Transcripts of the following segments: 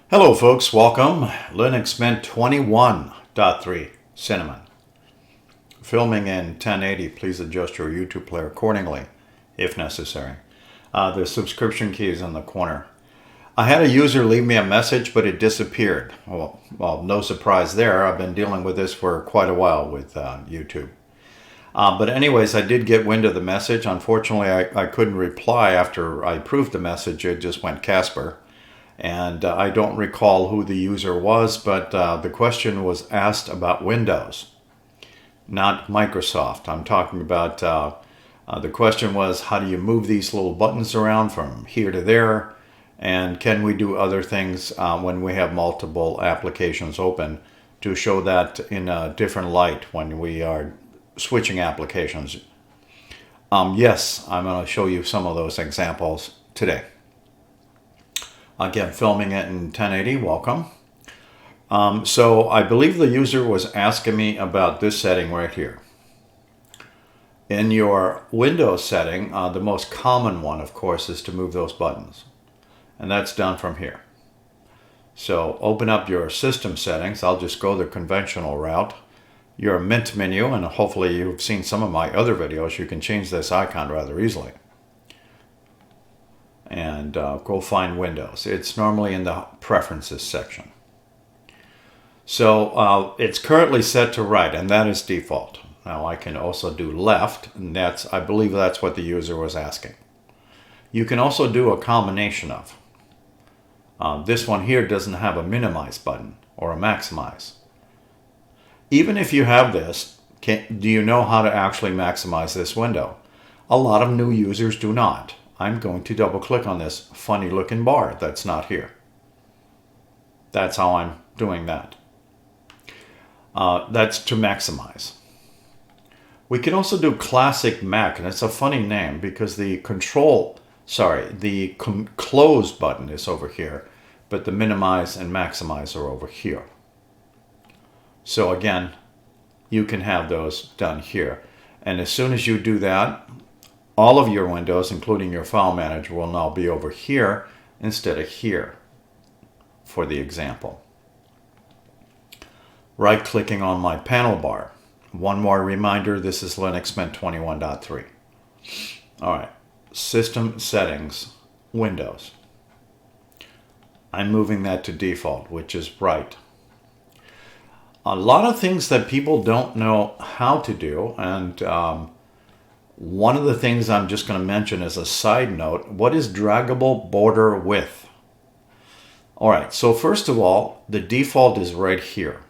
Hello folks, welcome. Linux Mint 21.3 Cinnamon. Filming in 1080, please adjust your YouTube player accordingly if necessary. The subscription key is in the corner. I had a user leave me a message, but it disappeared. Well, no surprise there. I've been dealing with this for quite a while with YouTube. But anyways, I did get wind of the message. Unfortunately, I couldn't reply after I approved the message. It just went Casper. And I don't recall who the user was, but the question was asked about Windows, not Microsoft. I'm talking about the question was, how do you move these little buttons around from here to there? And can we do other things when we have multiple applications open to show that in a different light when we are switching applications? Yes, I'm going to show you some of those examples today. Again, filming it in 1080, welcome. So I believe the user was asking me about this setting right here. In your Windows setting, the most common one, of course, is to move those buttons. And that's done from here. So open up your system settings. I'll just go the conventional route. Your Mint menu, and hopefully you've seen some of my other videos, you can change this icon rather easily. And go find Windows. It's normally in the Preferences section. So it's currently set to right, and that is default. Now I can also do left, and I believe that's what the user was asking. You can also do a combination of. This one here doesn't have a minimize button or a maximize. Even if you have this, do you know how to actually maximize this window? A lot of new users do not. I'm going to double click on this funny looking bar that's not here. That's how I'm doing that. That's to maximize. We can also do classic Mac, and it's a funny name because the close button is over here, but the minimize and maximize are over here. So again, you can have those done here. And as soon as you do that, all of your windows, including your file manager, will now be over here instead of here for the example. Right-clicking on my panel bar. One more reminder, this is Linux Mint 21.3. All right, System Settings, Windows. I'm moving that to default, which is right. A lot of things that people don't know how to do, and one of the things I'm just going to mention as a side note, what is draggable border width? All right, so first of all, the default is right here.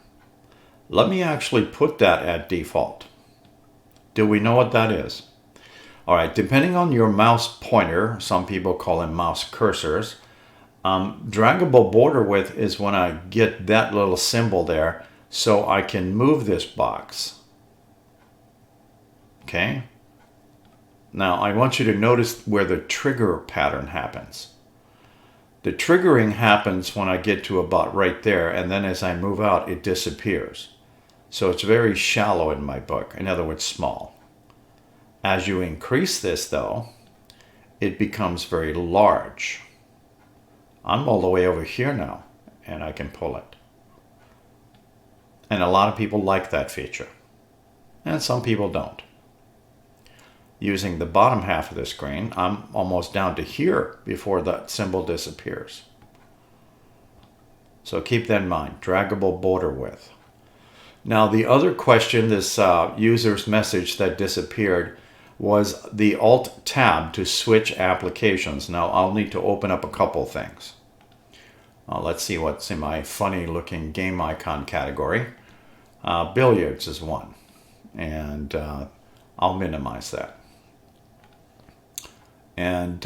Let me actually put that at default. Do we know what that is? All right, depending on your mouse pointer, some people call them mouse cursors, draggable border width is when I get that little symbol there so I can move this box. Okay? Now, I want you to notice where the trigger pattern happens. The triggering happens when I get to about right there, and then as I move out, it disappears. So it's very shallow in my book, in other words, small. As you increase this, though, it becomes very large. I'm all the way over here now, and I can pull it. And a lot of people like that feature, and some people don't. Using the bottom half of the screen, I'm almost down to here before that symbol disappears. So keep that in mind, draggable border width. Now the other question, this user's message that disappeared, was the Alt-Tab to switch applications. Now I'll need to open up a couple things. Let's see what's in my funny looking game icon category. Billiards is one, and I'll minimize that. And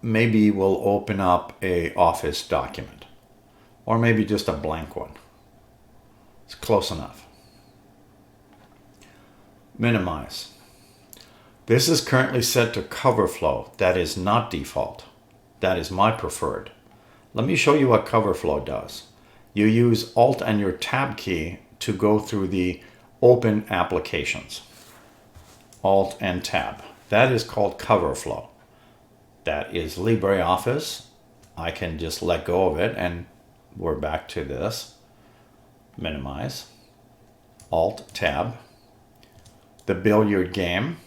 maybe we'll open up a Office document, or maybe just a blank one. It's close enough. Minimize. This is currently set to cover flow. That is not default. That is my preferred. Let me show you what cover flow does. You use Alt and your Tab key to go through the open applications. Alt and Tab. That is called cover flow. That is LibreOffice. I can just let go of it and we're back to this. Minimize. Alt-Tab. The billiard game.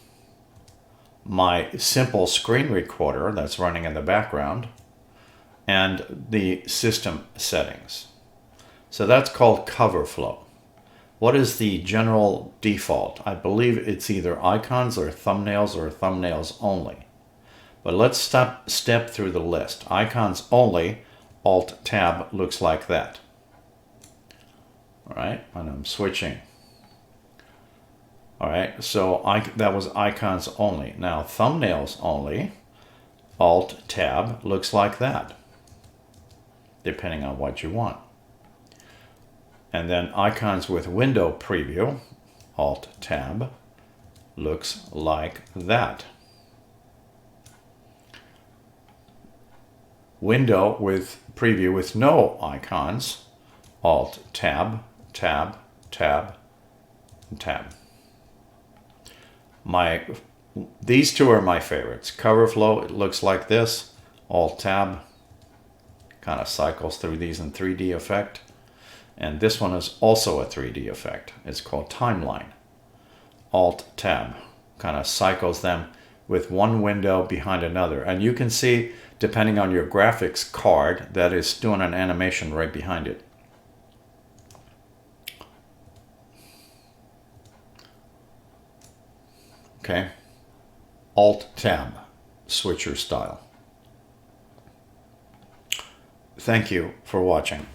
My simple screen recorder that's running in the background. And the system settings. So that's called cover flow. What is the general default? I believe it's either icons or thumbnails only. But let's step through the list. Icons only, Alt-Tab looks like that. All right, and I'm switching. All right, so that was icons only. Now thumbnails only, Alt-Tab looks like that, depending on what you want. And then icons with window preview, Alt-Tab, looks like that. Window with preview with no icons, Alt-Tab, Tab, Tab, and Tab. These two are my favorites. Cover flow, it looks like this, Alt-Tab, kind of cycles through these in 3D effect. And this one is also a 3D effect. It's called Timeline. Alt-Tab kind of cycles them with one window behind another. And you can see, depending on your graphics card, that is doing an animation right behind it. Okay. Alt-Tab, switcher style. Thank you for watching.